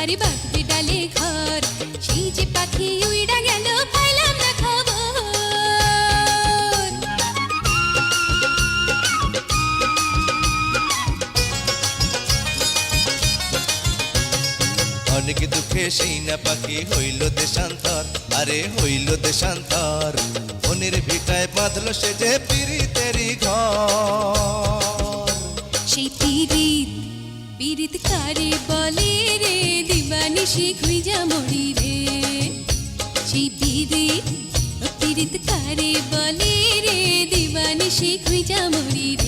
আরে বাঁধবে ডালে ঘর, সেই যে পাখি উইড়া গেল পাইলাম না খবর। অনেক দুঃখে সেই না পাখি হইল দেশান্তর, আরে হইল দেশান্তর। মনের ভিটায় বাঁধলো সে যে পিরিতেরি ঘর। সেই পীড়িত পীড়িত কারে বলে রে, দিবানিশি খুঁজা মরি রে। সেই পীড়িত পীড়িত কারে বলে রে, দিবানিশি খুঁজা মরি রে।